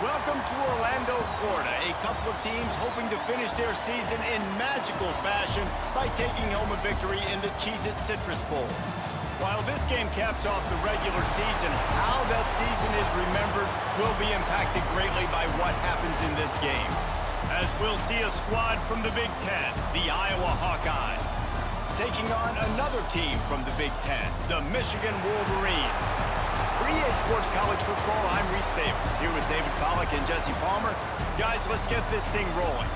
Welcome to Orlando, Florida. A couple of teams hoping to finish their season in magical fashion by taking home a victory in the Cheez-It Citrus Bowl. While this game caps off the regular season, how that season is remembered will be impacted greatly by what happens in this game. As we'll see a squad from the Big Ten, the Iowa Hawkeyes, taking on another team from the Big Ten, the Michigan Wolverines. For EA Sports College Football, I'm Reese Davis, here with David Pollack and Jesse Palmer. Guys, let's get this thing rolling.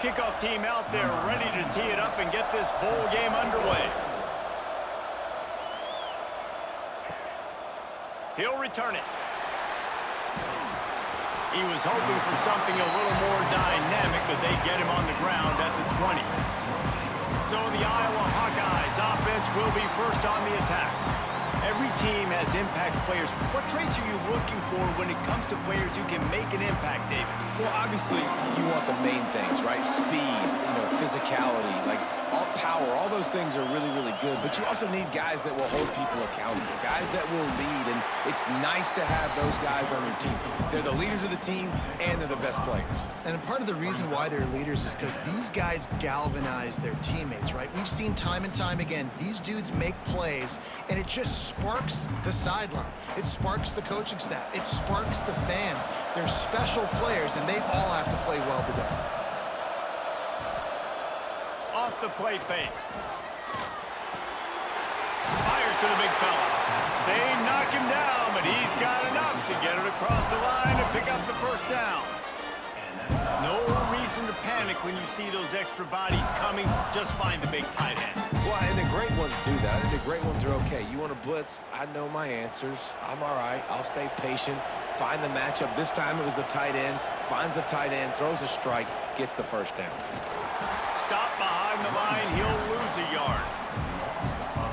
Kickoff team out there ready to tee it up and get this bowl game underway. He'll return it. He was hoping for something a little more dynamic, but they get him on the ground at the 20. So the Iowa Hawkeyes offense will be first on the attack. Every team has impact players. What traits are you looking for when it comes to players who can make an impact, David? Well, obviously, you want the main things, right? Speed, physicality, like all power, all those things are really, really good. But you also need guys that will hold people accountable, guys that will lead. And it's nice to have those guys on your team. They're the leaders of the team, and they're the best players. And part of the reason why they're leaders is because these guys galvanize their teammates, right? We've seen time and time again, these dudes make plays, and it just sparks the sideline. It sparks the coaching staff. It sparks the fans. They're special players, and they all have to play well today. Off the play fake. Fires to the big fella. They knock him down, but he's got enough to get it across the line and pick up the first down. No reason to panic when you see those extra bodies coming. Just find the big tight end. Well, and the great ones do that. I think the great ones are okay. You want to blitz? I know my answers. I'm all right. I'll stay patient. Find the matchup. This time it was the tight end. Finds the tight end, throws a strike, gets the first down. Stop behind the line. He'll lose a yard.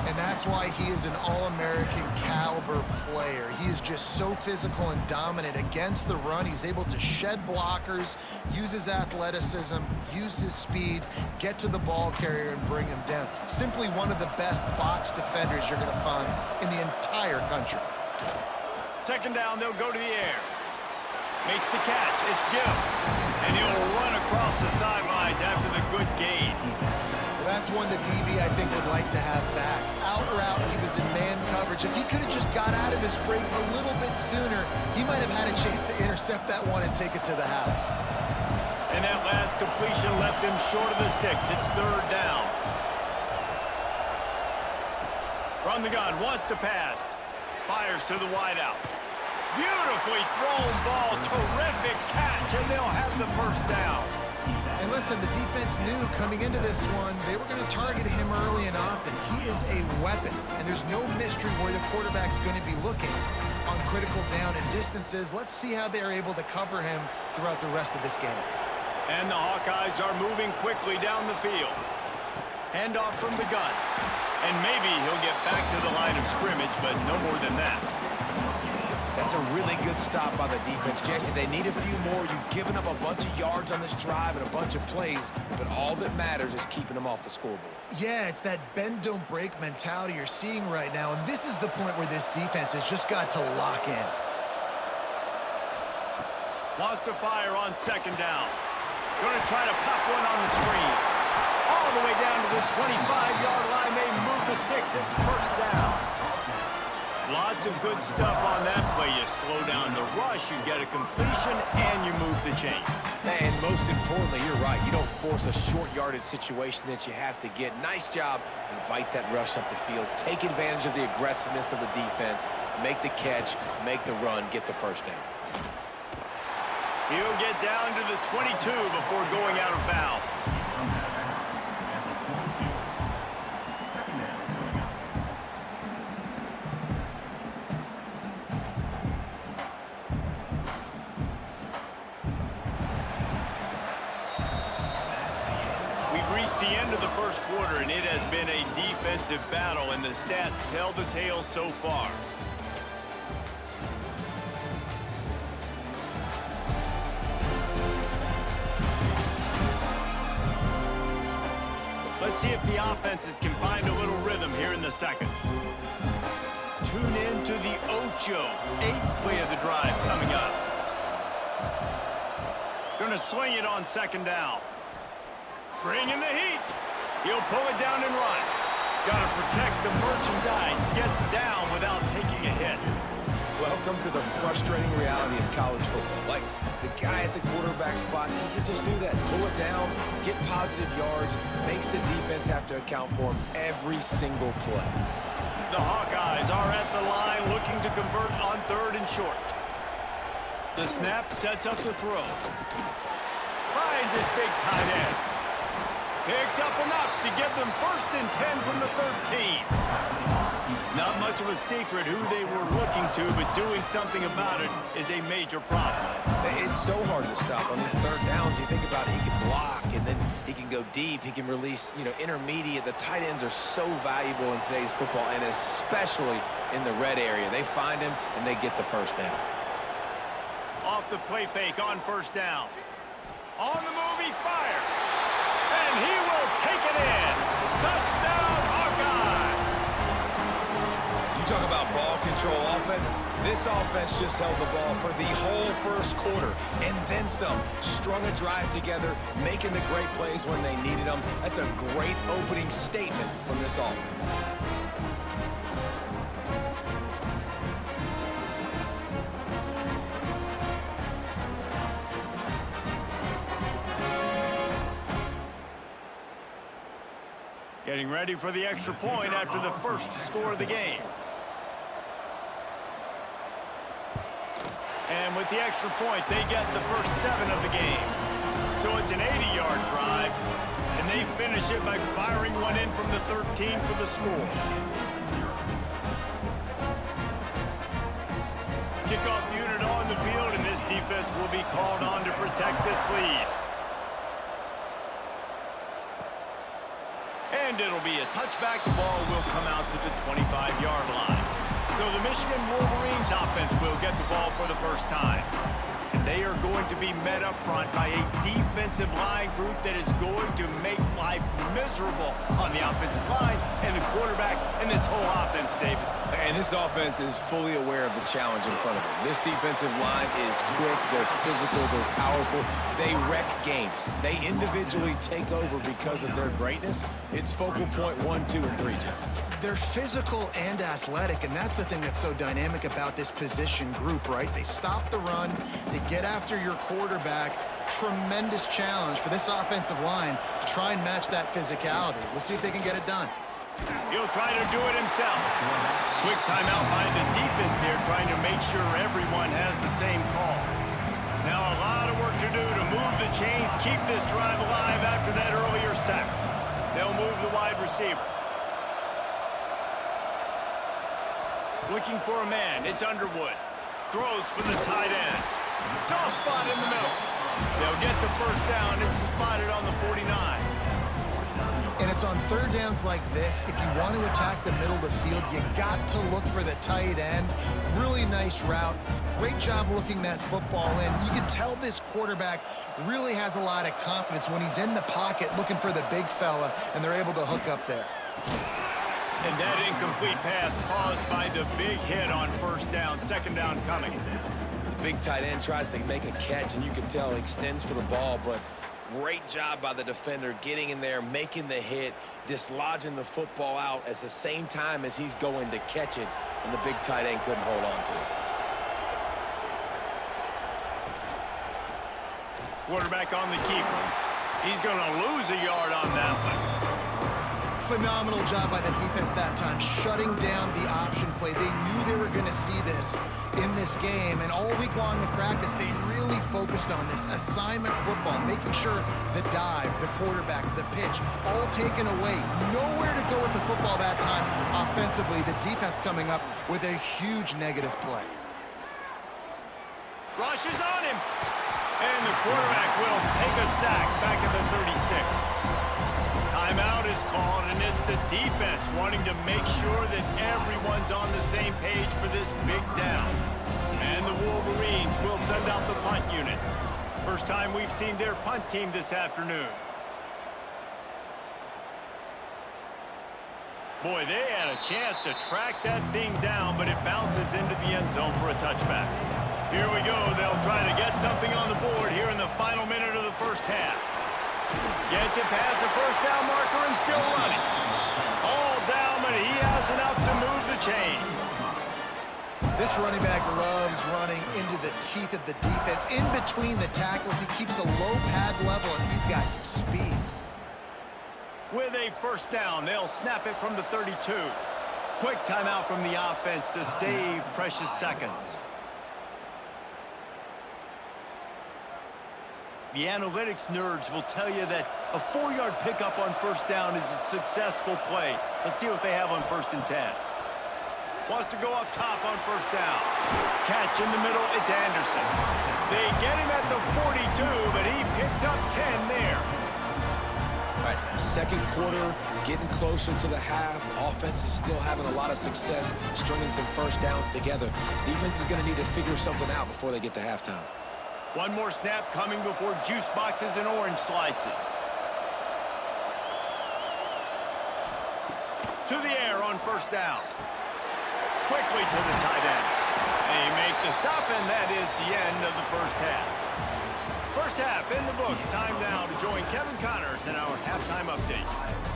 And that's why he is an All-American caliber player. He is just so physical and dominant against the run. He's able to shed blockers, use his athleticism, use his speed, get to the ball carrier and bring him down. Simply one of the best box defenders you're going to find in the entire country. Second down, they'll go to the air. Makes the catch. It's Gill. And he'll run across the sidelines after the good gain. That's one that DB, I think, would like to have back. Out route, he was in man coverage. If he could have just got out of his break a little bit sooner, he might have had a chance to intercept that one and take it to the house. And that last completion left him short of the sticks. It's third down. From the gun, wants to pass. Fires to the wideout. Beautifully thrown ball. Terrific catch, and they'll have the first down. And listen, the defense knew coming into this one, they were going to target him early and often. He is a weapon, and there's no mystery where the quarterback's going to be looking on critical down and distances. Let's see how they're able to cover him throughout the rest of this game. And the Hawkeyes are moving quickly down the field. Handoff from the gun. And maybe he'll get back to the line of scrimmage, but no more than that. That's a really good stop by the defense. Jesse, they need a few more. You've given up a bunch of yards on this drive and a bunch of plays, but all that matters is keeping them off the scoreboard. Yeah, it's that bend, don't break mentality you're seeing right now, and this is the point where this defense has just got to lock in. Wants to fire on second down. Going to try to pop one on the screen. All the way down to the 25-yard line. They move the sticks. It's first down. Lots of good stuff on that play. You slow down the rush, you get a completion, and you move the chains. And most importantly, you're right. You don't force a short yardage situation that you have to get. Nice job. Invite that rush up the field. Take advantage of the aggressiveness of the defense. Make the catch, make the run, get the first down. He'll get down to the 22 before going out of bounds. The end of the first quarter, and it has been a defensive battle, and the stats tell the tale so far. Let's see if the offenses can find a little rhythm here in the second. Tune in to the Ocho. 8th play of the drive coming up. Gonna swing it on second down. Bring in the heat. He'll pull it down and run. Gotta protect the merchandise. Gets down without taking a hit. Welcome to the frustrating reality of college football. Like, the guy at the quarterback spot, he can just do that. Pull it down, get positive yards, makes the defense have to account for him every single play. The Hawkeyes are at the line looking to convert on 3rd and short. The snap sets up the throw. Finds his big tight end. Picks up enough to give them 1st and 10 from the 13. Not much of a secret who they were looking to, but doing something about it is a major problem. It's so hard to stop on these 3rd downs. You think about it, he can block, and then he can go deep. He can release, intermediate. The tight ends are so valuable in today's football, and especially in the red area. They find him, and they get the 1st down. Off the play fake on 1st down. On the move, he fires. And he will take it in. Touchdown, Hawkeye! You talk about ball control offense. This offense just held the ball for the whole 1st quarter and then some. Strung a drive together, making the great plays when they needed them. That's a great opening statement from this offense. Getting ready for the extra point after the 1st score of the game. And with the extra point, they get the first 7 of the game. So it's an 80-yard drive, and they finish it by firing one in from the 13 for the score. Kickoff unit on the field, and this defense will be called on to protect this lead. And it'll be a touchback. The ball will come out to the 25-yard line. So the Michigan Wolverines offense will get the ball for the first time. And they are going to be met up front by a defensive line group that is going to make life miserable on the offensive line and the quarterback and this whole offense, David. And this offense is fully aware of the challenge in front of them. This defensive line is quick, they're physical, they're powerful. They wreck games. They individually take over because of their greatness. It's focal point 1, 2, and 3, Jesse. They're physical and athletic, and that's the thing that's so dynamic about this position group, right? They stop the run, they get after your quarterback. Tremendous challenge for this offensive line to try and match that physicality. We'll see if they can get it done. He'll try to do it himself. Quick timeout by the defense here, trying to make sure everyone has the same call. Now a lot of work to do to move the chains, keep this drive alive after that earlier sack. They'll move the wide receiver. Looking for a man, it's Underwood. Throws for the tight end. Soft spot in the middle. They'll get the first down. It's spotted on the 49. And it's on 3rd downs like this. If you want to attack the middle of the field, you got to look for the tight end. Really nice route. Great job looking that football in. You can tell this quarterback really has a lot of confidence when he's in the pocket looking for the big fella, and they're able to hook up there. And that incomplete pass caused by the big hit on 1st down, 2nd down coming. The big tight end tries to make a catch, and you can tell he extends for the ball, but great job by the defender getting in there, making the hit, dislodging the football out at the same time as he's going to catch it, and the big tight end couldn't hold on to it. Quarterback on the keeper. He's going to lose a yard on that one. Phenomenal job by the defense that time, shutting down the option play. They knew they were going to see this in this game, and all week long in practice, they really focused on this assignment football, making sure the dive, the quarterback, the pitch, all taken away. Nowhere to go with the football that time offensively. The defense coming up with a huge negative play. Rushes on him, and the quarterback will take a sack back at the 36. Timeout is called, and it's the defense wanting to make sure that everyone's on the same page for this big down. And the Wolverines will send out the punt unit. First time we've seen their punt team this afternoon. Boy, they had a chance to track that thing down, but it bounces into the end zone for a touchback. Here we go. They'll try to get something on the board here in the final minute of the first half. Gets it past the first down marker and still running. All down, but he has enough to move the chains. This running back loves running into the teeth of the defense. In between the tackles, he keeps a low pad level, and he's got some speed. With a first down, they'll snap it from the 32. Quick timeout from the offense to save precious seconds. The analytics nerds will tell you that a 4-yard pickup on first down is a successful play. Let's see what they have on 1st and 10. Wants to go up top on first down. Catch in the middle, it's Anderson. They get him at the 42, but he picked up 10 there. All right, second quarter, getting closer to the half. Offense is still having a lot of success stringing some first downs together. Defense is going to need to figure something out before they get to halftime. One more snap coming before juice boxes and orange slices. To the air on first down. Quickly to the tight end. They make the stop, and that is the end of the first half. First half in the books. Time now to join Kevin Connors in our halftime update.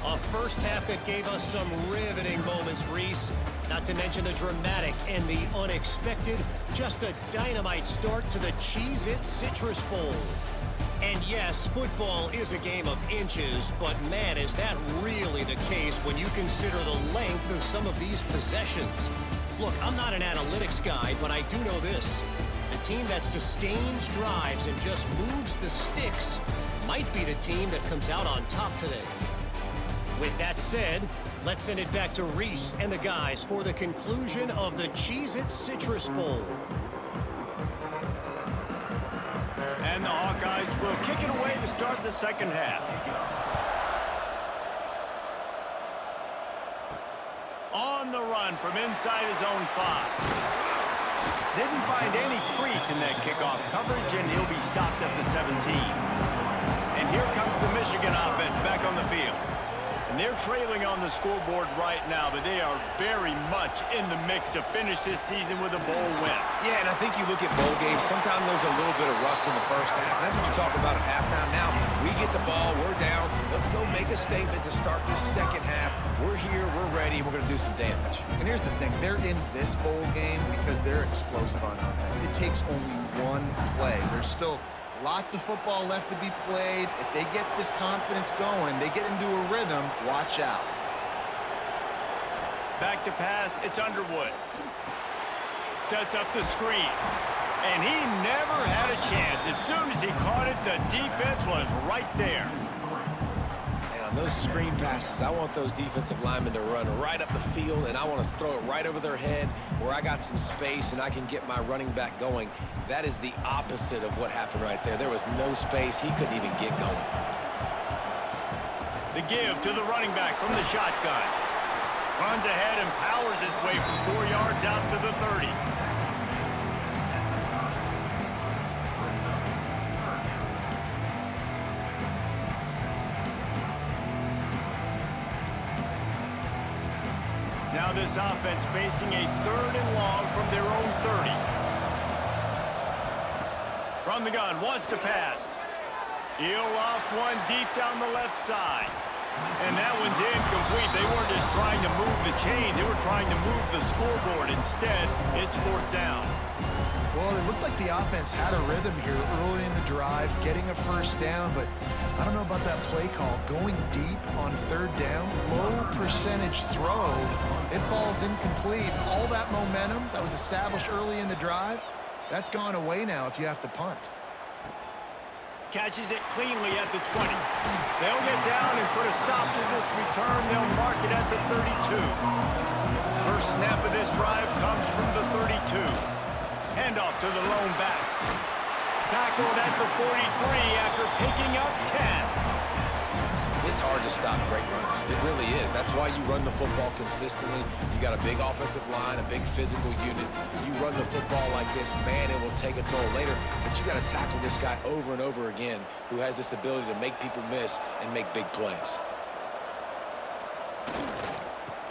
A first half that gave us some riveting moments, Reese. Not to mention the dramatic and the unexpected. Just a dynamite start to the Cheez-It Citrus Bowl. And yes, football is a game of inches, but man, is that really the case when you consider the length of some of these possessions. Look, I'm not an analytics guy, but I do know this. The team that sustains drives and just moves the sticks might be the team that comes out on top today. With that said, let's send it back to Reese and the guys for the conclusion of the Cheez-It Citrus Bowl. And the Hawkeyes will kick it away to start the second half. On the run from inside his own 5. Didn't find any crease in that kickoff coverage, and he'll be stopped at the 17. And here comes the Michigan offense back on the field. And they're trailing on the scoreboard right now, but they are very much in the mix to finish this season with a bowl win. Yeah, and I think you look at bowl games, sometimes there's a little bit of rust in the first half. That's what you talk about at halftime. Now, we get the ball, we're down. Let's go make a statement to start this second half. We're here, we're ready, we're going to do some damage. And here's the thing. They're in this bowl game because they're explosive on offense. It takes only one play. There's still lots of football left to be played. If they get this confidence going, they get into a rhythm, watch out. Back to pass, it's Underwood. Sets up the screen. And he never had a chance. As soon as he caught it, the defense was right there. And on those screen passes, I want those defensive linemen to run right up the field, and I want to throw it right over their head where I got some space and I can get my running back going. That is the opposite of what happened right there. There was no space. He couldn't even get going. The give to the running back from the shotgun. Runs ahead and powers his way from 4 yards out to the 30. Now this offense facing a 3rd and long from their own 30. From the gun, wants to pass. He'll loft one deep down the left side. And that one's incomplete. They weren't just trying to move the chains. They were trying to move the scoreboard. Instead, it's 4th down. Well, it looked like the offense had a rhythm here early in the drive, getting a first down, but I don't know about that play call. Going deep on 3rd down, low percentage throw, it falls incomplete. All that momentum that was established early in the drive, that's gone away now if you have to punt. Catches it cleanly at the 20. They'll get down and put a stop to this return. They'll mark it at the 32. First snap of this drive comes from the 32. Handoff to the lone back. Tackled at the 43 after picking up 10. This is hard to stop great runners. It really is. That's why you run the football consistently. You got a big offensive line, a big physical unit. You run the football like this, man, it will take a toll later. But you got to tackle this guy over and over again who has this ability to make people miss and make big plays.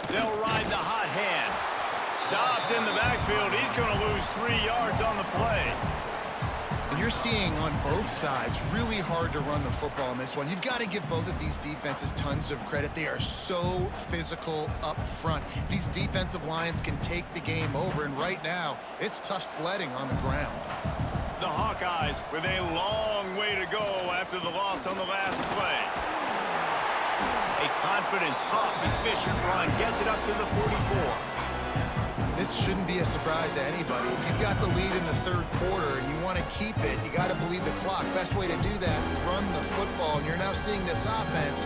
They'll ride the hot hand. Stopped in the backfield. He's going to lose 3 yards on the play. And you're seeing on both sides really hard to run the football in this one. You've got to give both of these defenses tons of credit. They are so physical up front. These defensive lines can take the game over, and right now, it's tough sledding on the ground. The Hawkeyes with a long way to go after the loss on the last play. A confident, tough, efficient run gets it up to the 44. This shouldn't be a surprise to anybody. If you've got the lead in the third quarter and you want to keep it, you got to bleed the clock. Best way to do that, run the football. And you're now seeing this offense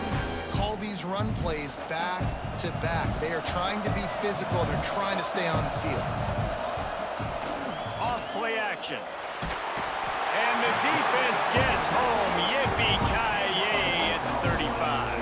call these run plays back to back. They are trying to be physical, and they're trying to stay on the field. Off play action. And the defense gets home. Yippee-ki-yay at the 35.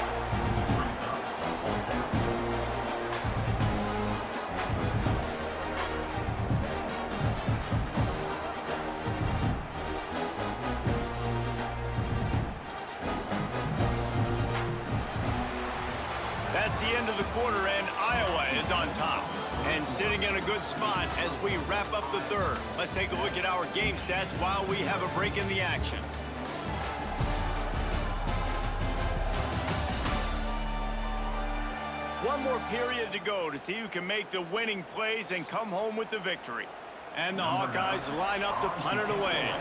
That's the end of the quarter, and Iowa is on top. And sitting in a good spot as we wrap up the third. Let's take a look at our game stats while we have a break in the action. One more period to go to see who can make the winning plays and come home with the victory. And the Hawkeyes line up to punt it away.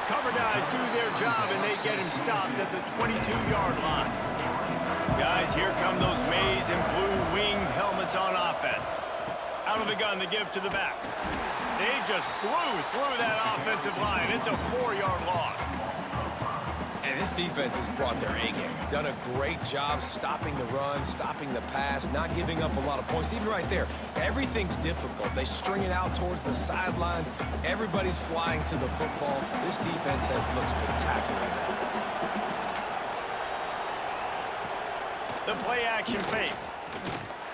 Cover guys do their job, and they get him stopped at the 22-yard line. Guys, here come those maize and blue winged helmets on offense. Out of the gun to give to the back. They just blew through that offensive line. It's a 4-yard loss. And this defense has brought their A-game. Done a great job stopping the run, stopping the pass, not giving up a lot of points. Even right there, everything's difficult. They string it out towards the sidelines. Everybody's flying to the football. This defense has looked spectacular now. The play action fake.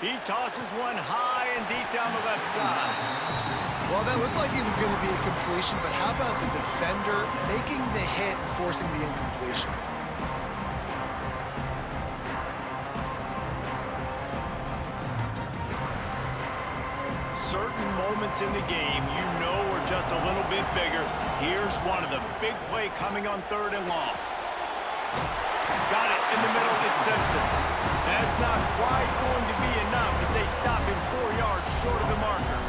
He tosses one high and deep down the left side. Well, that looked like it was going to be a completion, but how about the defender making the hit and forcing the incompletion? Certain moments in the game you know are just a little bit bigger. Here's one of the big play coming on 3rd and long. Got it in the middle. It's Simpson. That's not quite going to be enough as they stop him 4 yards short of the marker.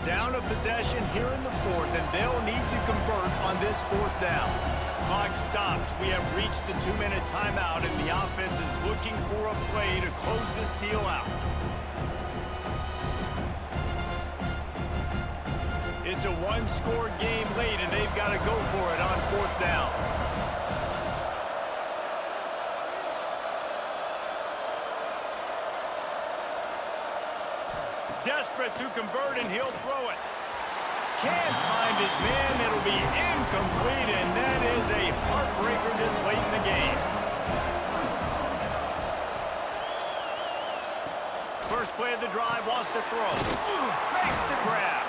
Down a possession here in the 4th, and they'll need to convert on this 4th down. Clock stops. We have reached the 2-minute timeout, and the offense is looking for a play to close this deal out. It's a one-score game late, and they've got to go for it on 4th down. Desperate to convert, and he'll throw it. Can't find his man. It'll be incomplete, and that is a heartbreaker this late in the game. First play of the drive, wants to throw. Makes the grab.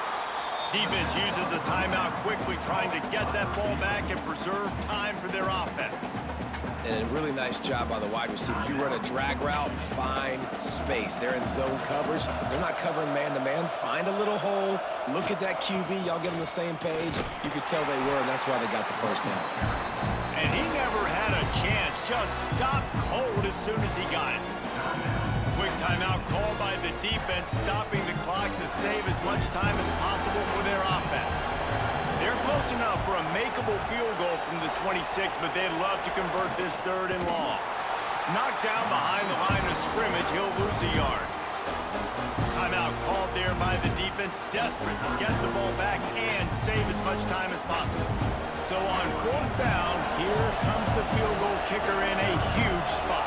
Defense uses a timeout quickly, trying to get that ball back and preserve time for their offense. And a really nice job by the wide receiver. You run a drag route, find space. They're in zone coverage. They're not covering man-to-man. Find a little hole. Look at that QB. Y'all get on the same page. You could tell they were, and that's why they got the first down. And he never had a chance. Just stopped cold as soon as he got it. Quick timeout called by the defense, stopping the clock to save as much time as possible for their offense. They're close enough for a makeable field goal from the 26, but they'd love to convert this 3rd and long. Knocked down behind the line of scrimmage, he'll lose a yard. Timeout called there by the defense, desperate to get the ball back and save as much time as possible. So on 4th down, here comes the field goal kicker in a huge spot.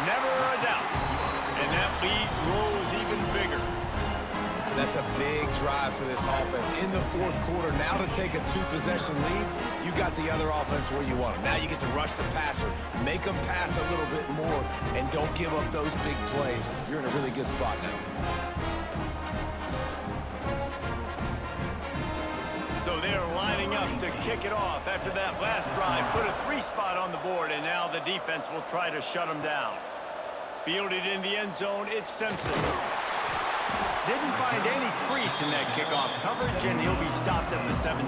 Never a doubt. And that lead grows even bigger. That's a big drive for this offense in the 4th quarter. Now to take a 2-possession lead, you got the other offense where you want them. Now you get to rush the passer, make them pass a little bit more, and don't give up those big plays. You're in a really good spot now. So they're lining up to kick it off after that last drive. Put a 3-spot on the board, and now the defense will try to shut them down. Fielded in the end zone, it's Simpson. Didn't find any crease in that kickoff coverage, and he'll be stopped at the 17.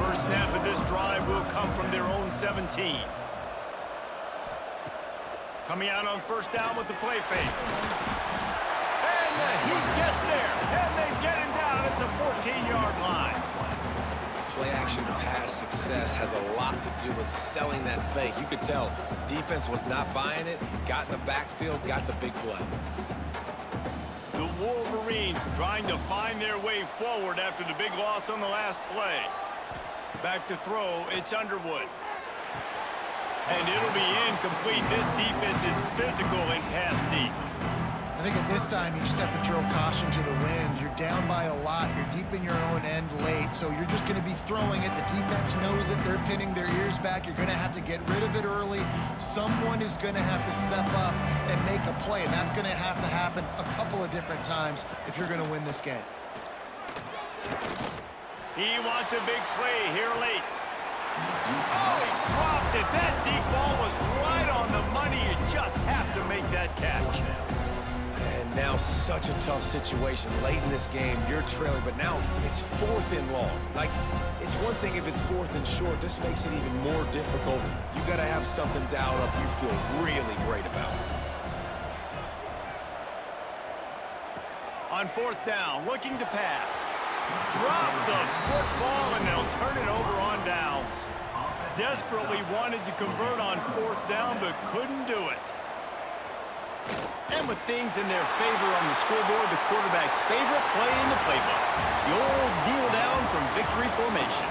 First snap of this drive will come from their own 17. Coming out on 1st down with the play fake. And he gets there, and they get him down at the 14-yard line. Play-action pass success has a lot to do with selling that fake. You could tell defense was not buying it, got in the backfield, got the big play. The Wolverines trying to find their way forward after the big loss on the last play. Back to throw, it's Underwood. And it'll be incomplete. This defense is physical in pass deep. I think at this time, you just have to throw caution to the wind. You're down by a lot. You're deep in your own end late, so you're just going to be throwing it. The defense knows it. They're pinning their ears back. You're going to have to get rid of it early. Someone is going to have to step up and make a play, and that's going to have to happen a couple of different times if you're going to win this game. He wants a big play here late. Oh, he dropped it. That deep ball was right on the money. You just have to make that catch. And now such a tough situation late in this game. You're trailing, but now it's 4th and long. Like, it's one thing if it's 4th and short. This makes it even more difficult. You got to have something dialed up you feel really great about. On 4th down, looking to pass. Drop the football, and they'll turn it over on downs. Desperately wanted to convert on 4th down, but couldn't do it. And with things in their favor on the scoreboard, the quarterback's favorite play in the playbook. The old kneel down from victory formation.